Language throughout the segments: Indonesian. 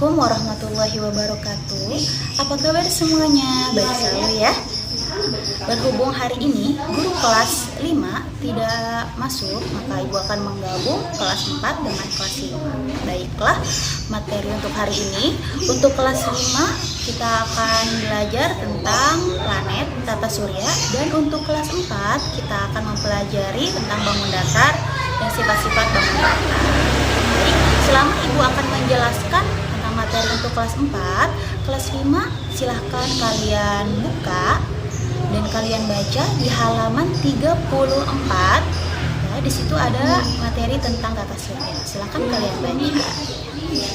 Assalamualaikum warahmatullahi wabarakatuh. Apa kabar semuanya? Baik selalu ya. Berhubung hari ini guru kelas 5 tidak masuk, maka ibu akan menggabung kelas 4 dengan kelas 5. Baiklah, materi untuk hari ini. Untuk kelas 5 kita akan belajar tentang planet, tata surya. Dan untuk kelas 4 kita akan mempelajari tentang bangun datar dan sifat-sifat bangun datar. Baik, selama ibu akan menjelaskan tentang materi untuk kelas 4, kelas 5 silahkan kalian buka dan kalian baca di halaman 34. Ya, di situ ada materi tentang tata surya. Silahkan kalian baca.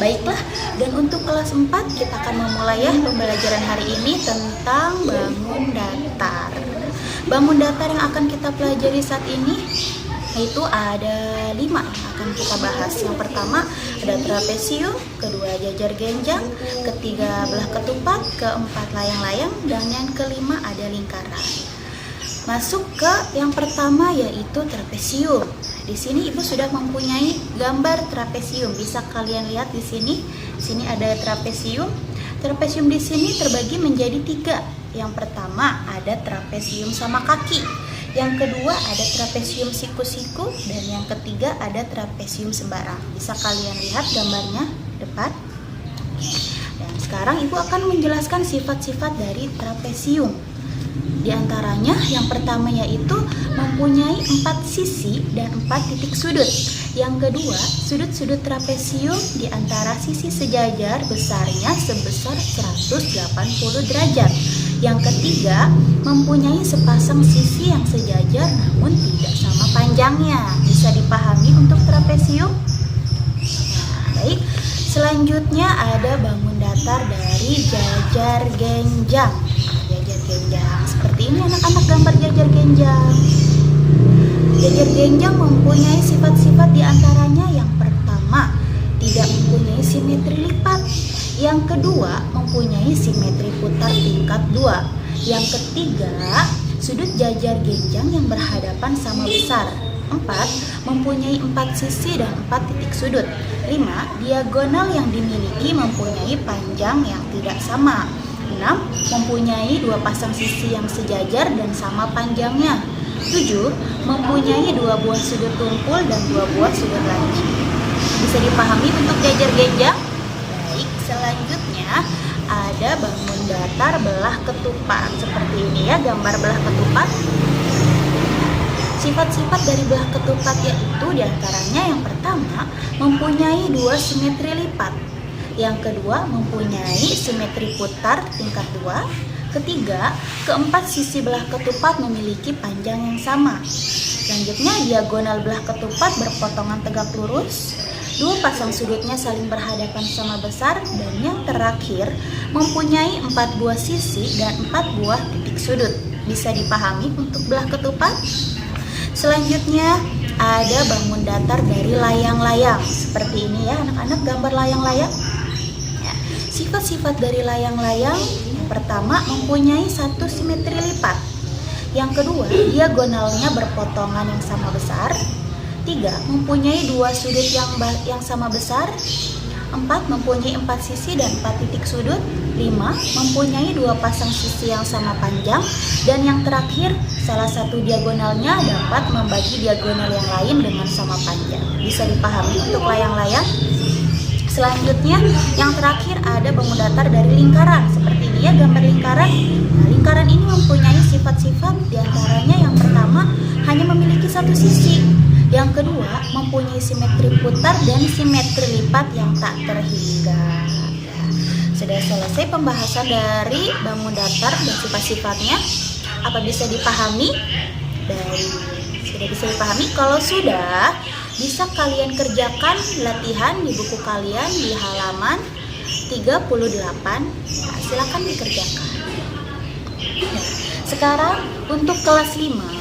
Baiklah, dan untuk kelas 4 kita akan memulai ya pembelajaran hari ini tentang bangun datar. Bangun datar yang akan kita pelajari saat ini yaitu ada 5 yang akan kita bahas. Yang pertama ada trapesium, kedua jajar genjang, ketiga belah ketupat, keempat layang-layang, dan yang kelima ada lingkaran. Masuk ke yang pertama yaitu trapesium. Di sini ibu sudah mempunyai gambar trapesium. Bisa kalian lihat di sini. Sini ada trapesium. Trapesium di sini terbagi menjadi 3. Yang pertama ada trapesium sama kaki. Yang kedua ada trapesium siku-siku, dan yang ketiga ada trapesium sembarang. Bisa kalian lihat gambarnya depan. Dan sekarang ibu akan menjelaskan sifat-sifat dari trapesium. Di antaranya yang pertama yaitu mempunyai 4 sisi dan 4 titik sudut. Yang kedua, sudut-sudut trapesium di antara sisi sejajar besarnya sebesar 180 derajat. Yang ketiga, mempunyai sepasang sisi yang sejajar namun tidak sama panjangnya. Bisa dipahami untuk trapesium? Nah, baik. Selanjutnya ada bangun datar dari jajar genjang. Jajar genjang. Seperti ini anak-anak gambar jajar genjang. Jajar genjang mempunyai sifat-sifat diantaranya yang pertama, tidak mempunyai simetri lipat. Yang kedua, mempunyai simetri putar tingkat 2. Yang ketiga, sudut jajar genjang yang berhadapan sama besar. 4. Mempunyai 4 sisi dan 4 titik sudut. 5. Diagonal yang dimiliki mempunyai panjang yang tidak sama. 6. Mempunyai 2 pasang sisi yang sejajar dan sama panjangnya. 7. Mempunyai 2 buah sudut tumpul dan 2 buah sudut lancip. Bisa dipahami untuk jajar genjang? Baik, selanjutnya ada bangun datar belah ketupat. Seperti ini ya gambar belah ketupat. Sifat-sifat dari belah ketupat yaitu diantaranya yang pertama mempunyai 2 simetri lipat. Yang kedua mempunyai simetri putar tingkat 2. Ketiga, keempat sisi belah ketupat memiliki panjang yang sama. Selanjutnya diagonal belah ketupat berpotongan tegak lurus. 2 pasang sudutnya saling berhadapan sama besar, dan yang terakhir mempunyai 4 buah sisi dan 4 buah titik sudut. Bisa dipahami untuk belah ketupat? Selanjutnya ada bangun datar dari layang-layang. Seperti ini ya anak-anak gambar layang-layang. Ya, sifat-sifat dari layang-layang yang pertama mempunyai 1 simetri lipat. Yang kedua diagonalnya berpotongan yang sama besar. 3. Mempunyai 2 sudut yang sama besar. 4. Mempunyai 4 sisi dan 4 titik sudut. 5. Mempunyai 2 pasang sisi yang sama panjang. Dan yang terakhir, salah satu diagonalnya dapat membagi diagonal yang lain dengan sama panjang. Bisa dipahami untuk layang-layang? Selanjutnya, yang terakhir ada bangun datar dari lingkaran. Seperti ini ya gambar lingkaran. Nah, lingkaran ini mempunyai sifat-sifat diantaranya yang pertama hanya memiliki 1 sisi. Yang kedua, mempunyai simetri putar dan simetri lipat yang tak terhingga. Ya, sudah selesai pembahasan dari bangun datar dan sifat-sifatnya. Apa bisa dipahami? Sudah bisa dipahami? Kalau sudah, bisa kalian kerjakan latihan di buku kalian di halaman 38. Nah, silakan dikerjakan. Nah, sekarang untuk kelas 5.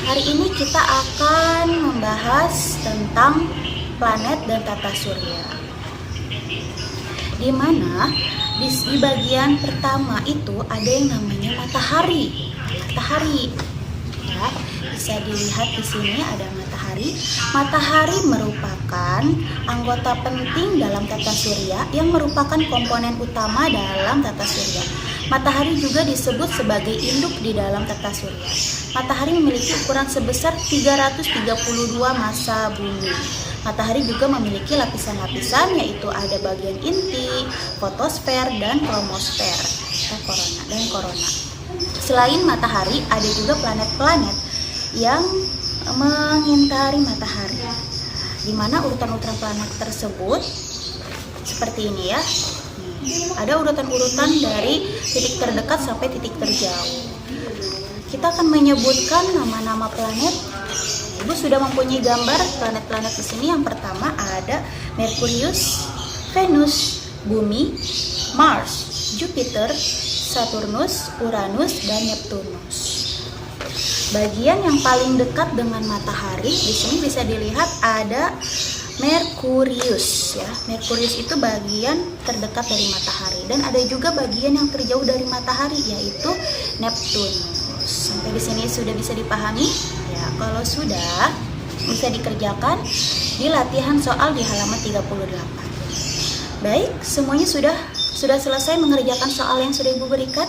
Hari ini kita akan membahas tentang planet dan tata surya. Di mana di bagian pertama itu ada yang namanya matahari. Matahari. Ya, ya. Bisa dilihat di sini ada matahari. Matahari merupakan anggota penting dalam tata surya yang merupakan komponen utama dalam tata surya. Matahari juga disebut sebagai induk di dalam tata surya. Matahari memiliki ukuran sebesar 332 massa bumi. Matahari juga memiliki lapisan-lapisan, yaitu ada bagian inti, fotosfer, dan kromosfer korona. Selain matahari, ada juga planet-planet yang mengitari matahari, di mana urutan-urutan planet tersebut seperti ini ya. Ada urutan-urutan dari titik terdekat sampai titik terjauh. Kita akan menyebutkan nama-nama planet. Ibu sudah mempunyai gambar planet-planet di sini. Yang pertama ada Merkurius, Venus, Bumi, Mars, Jupiter, Saturnus, Uranus, dan Neptunus. Bagian yang paling dekat dengan matahari di sini bisa dilihat ada Merkurius ya. Merkurius itu bagian terdekat dari matahari, dan ada juga bagian yang terjauh dari matahari, yaitu Neptunus. Sampai di sini sudah bisa dipahami? Ya, kalau sudah bisa dikerjakan di latihan soal di halaman 38. Baik, semuanya sudah selesai mengerjakan soal yang sudah Ibu berikan?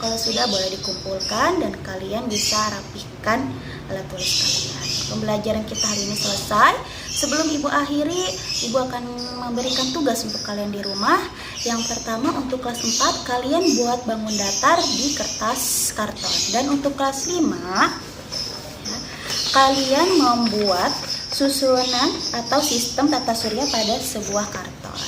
Kalau sudah, boleh dikumpulkan dan kalian bisa rapihkan alat tulis kalian. Pembelajaran kita hari ini selesai. Sebelum Ibu akhiri, Ibu akan memberikan tugas untuk kalian di rumah. Yang pertama, untuk kelas 4, kalian buat bangun datar di kertas karton. Dan untuk kelas 5, ya, kalian membuat susunan atau sistem tata surya pada sebuah karton.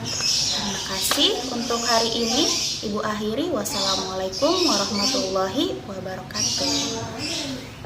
Terima kasih untuk hari ini. Ibu akhiri. Wassalamualaikum warahmatullahi wabarakatuh.